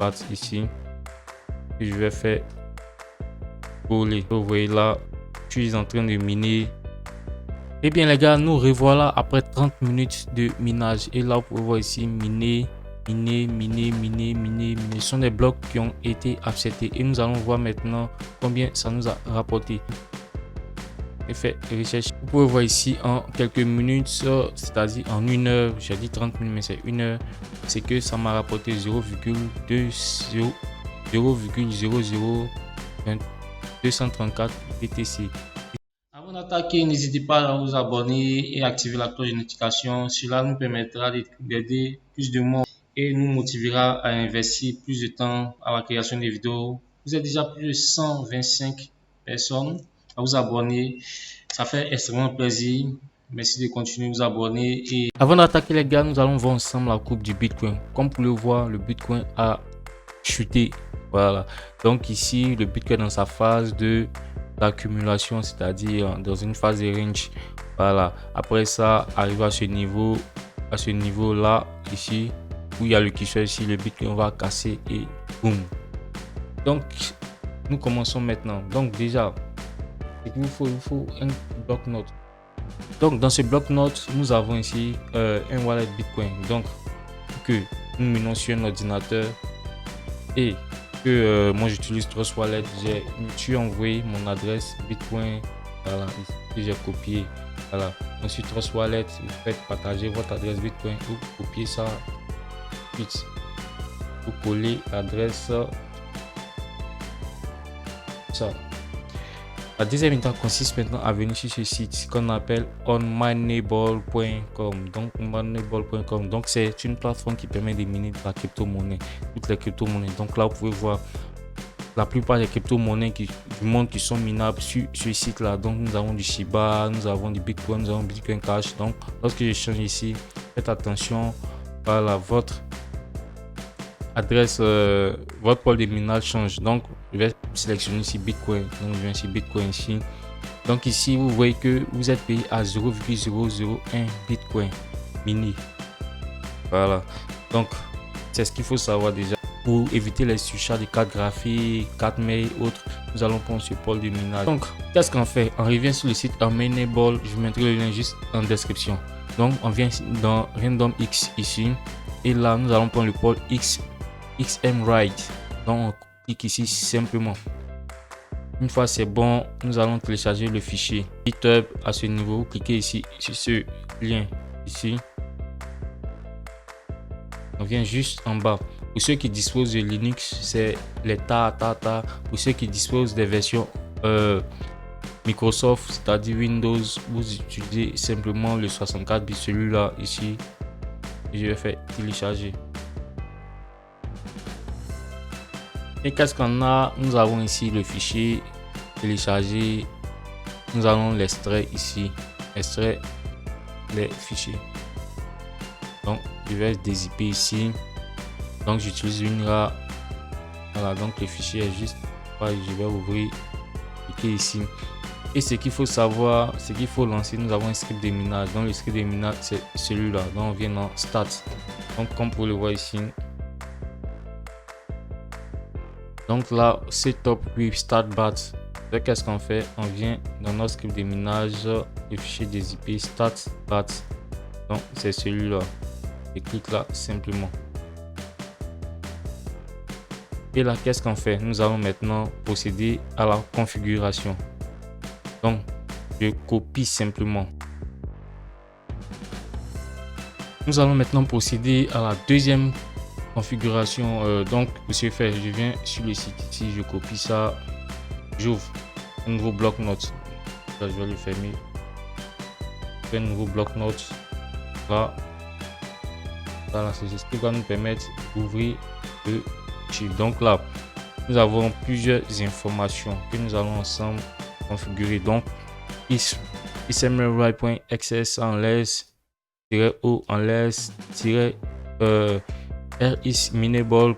bat ici. Et je vais faire voler. Vous voyez là, je suis en train de miner. Et bien les gars, nous revoilà après 30 minutes de minage. Et là, vous pouvez voir ici miner. Ce sont des blocs qui ont été acceptés. Et nous allons voir maintenant combien ça nous a rapporté. Effet recherche. Vous pouvez voir ici en quelques minutes, c'est-à-dire en 1 heure, j'ai dit 30 minutes, mais c'est 1 heure, c'est que ça m'a rapporté 0,234 BTC. Avant d'attaquer, n'hésitez pas à vous abonner et activer la cloche de notification. Cela nous permettra d'aider plus de monde et nous motivera à investir plus de temps à la création des vidéos. Vous êtes déjà plus de 125 personnes à vous abonner. Ça fait extrêmement plaisir. Merci de continuer à vous abonner. Et avant d'attaquer les gars, nous allons voir ensemble la courbe du Bitcoin. Comme vous pouvez le voir, le Bitcoin a chuté. Voilà. Donc ici, le Bitcoin dans sa phase de d'accumulation, c'est-à-dire dans une phase de range. Voilà. Après ça, arrive à ce niveau là, ici, où il y a le curseur ici, le Bitcoin va casser et boum. Donc, nous commençons maintenant. Donc déjà, il faut un bloc-notes. Donc dans ce bloc-notes, nous avons ici un wallet Bitcoin. Donc que nous menons sur un ordinateur et que moi j'utilise Trust Wallet, j'ai envoyé mon adresse Bitcoin, voilà, que j'ai copié. Voilà. Donc sur Trust Wallet, vous faites partager votre adresse Bitcoin, vous copiez ça, vite, vous collez l'adresse ça. La deuxième étape consiste maintenant à venir sur ce site qu'on appelle onmineable.com. Donc onmineable.com, donc c'est une plateforme qui permet de miner de la crypto-monnaie, toutes les crypto-monnaies. Donc là vous pouvez voir la plupart des crypto-monnaies du monde qui sont minables sur ce site là. Donc nous avons du Shiba, nous avons du Bitcoin, nous avons Bitcoin Cash. Donc lorsque je change ici, faites attention, voilà, votre adresse, votre pôle de minage change. Donc je vais sélectionner ici Bitcoin. Donc je viens ici Bitcoin ici. Donc ici vous voyez que vous êtes payé à 0,001 Bitcoin mini. Voilà. Donc c'est ce qu'il faut savoir déjà. Pour éviter les surcharges de cartes graphiques, cartes mail et autres, nous allons prendre ce pôle de minage. Donc qu'est-ce qu'on fait? On revient sur le site Onmineable. Je vous mettrai le lien juste en description. Donc on vient dans Random X ici. Et là nous allons prendre le pôle XM Write. Donc on clique ici simplement. Une fois c'est bon, nous allons télécharger le fichier GitHub. À ce niveau, vous cliquez ici sur ce lien ici. On vient juste en bas. Pour ceux qui disposent de Linux, c'est les ta. Pour ceux qui disposent des versions Microsoft, c'est-à-dire Windows, vous utilisez simplement le 64 bits, celui-là ici. Je vais faire télécharger. Et qu'est-ce qu'on a? Nous avons ici le fichier téléchargé. Nous allons l'extraire ici. Extraire les fichiers. Donc je vais dézipper ici. Donc j'utilise une RAR. Voilà, donc le fichier est juste. Je vais ouvrir. Cliquer ici. Et ce qu'il faut savoir, c'est qu'il faut lancer. Nous avons un script de minage. Donc le script de minage c'est celui-là. Donc on vient dans Start. Donc comme vous le voyez ici. Donc là, c'est top with start bat. Qu'est-ce qu'on fait? On vient dans notre script de minage, le fichier des IP start bat. Donc c'est celui-là. Et clique là simplement. Et là, qu'est-ce qu'on fait? Nous allons maintenant procéder à la configuration. Donc je copie simplement. Nous allons maintenant procéder à la deuxième configuration. Donc pour ce faire, je viens sur le site ici, je copie ça, j'ouvre un nouveau bloc-notes. Je vais le fermer. Un nouveau bloc-notes. Là, voilà, c'est ce qui va nous permettre d'ouvrir le fichier. Donc là, nous avons plusieurs informations que nous allons ensemble configurer. Donc ismrewrite.xs en laisse -o en laisse risminable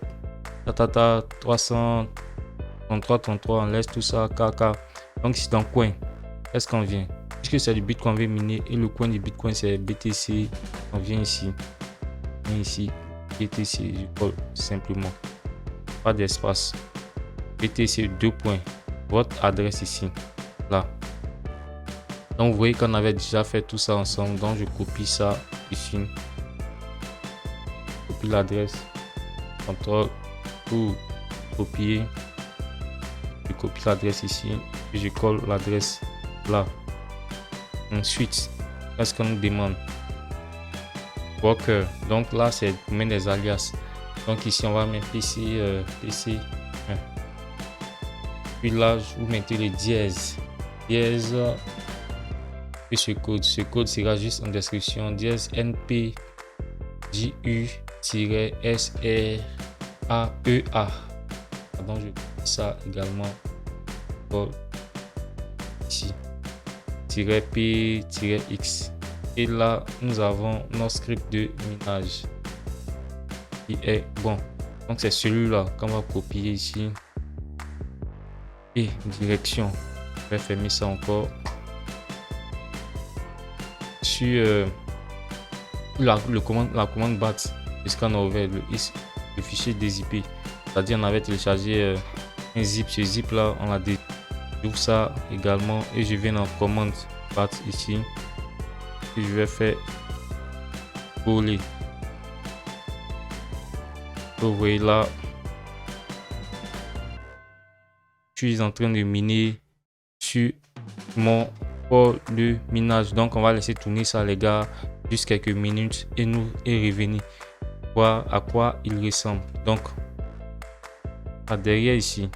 333 on laisse tout ça kk. Donc c'est un coin. Est-ce qu'on vient puisque c'est du Bitcoin qu'on veut miner et le coin du Bitcoin c'est BTC. On vient ici BTC, je colle simplement. pas d'espace, BTC 2 points, votre adresse ici, là. Donc vous voyez qu'on avait déjà fait tout ça ensemble. Donc je copie ça ici, copie l'adresse, CTRL pour copier, je copie l'adresse ici et je colle l'adresse là. Ensuite, qu'est-ce qu'on nous demande? Worker. Donc là c'est pour mettre des alias. Donc ici on va mettre PC 1. Puis là vous mettez les dièse et ce code sera juste en description, dièse NP JU-SRAEA. Donc je fais ça également ici P-X. Et là nous avons notre script de minage qui est bon. Donc c'est celui-là qu'on va copier ici. Et direction, je vais fermer ça encore. Sur la commande bat puisqu'on a ouvert le fichier dézippé, c'est-à-dire on avait téléchargé un zip. Ce zip là on a j'ouvre ça également et je viens dans commande bat ici et je vais faire coller. Vous voyez là je suis en train de miner sur mon port de minage. Donc on va laisser tourner ça les gars juste quelques minutes et revenir voir à quoi il ressemble. Donc derrière ici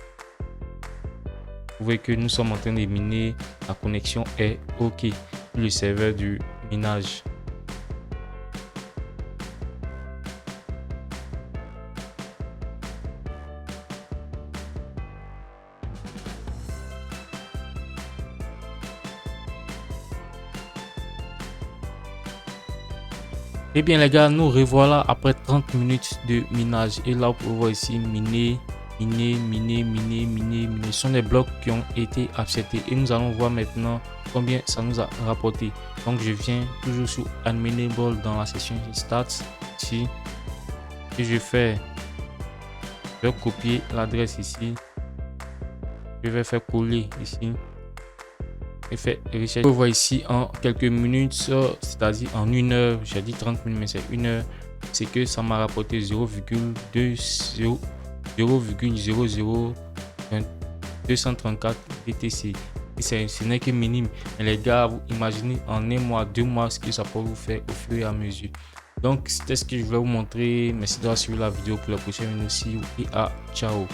vous voyez que nous sommes en train de miner, la connexion est ok, le serveur du minage. Et bien les gars, nous revoilà après 30 minutes de minage. Et là, vous pouvez voir ici miner. Ce sont des blocs qui ont été acceptés. Et nous allons voir maintenant combien ça nous a rapporté. Donc je viens toujours sur Adminable dans la section Stats ici. Et je vais copier l'adresse ici. Je vais faire coller ici. Et fait recherche. Vous voyez ici en quelques minutes, c'est-à-dire en 1 heure, j'ai dit 30 minutes mais c'est 1 heure, c'est que ça m'a rapporté 0,00234 BTC. Et ce n'est que minime, mais les gars, vous imaginez en 1 mois, 2 mois ce que ça peut vous faire au fur et à mesure. Donc c'était ce que je voulais vous montrer. Merci d'avoir suivi la vidéo. Pour la prochaine vidéo aussi et ciao.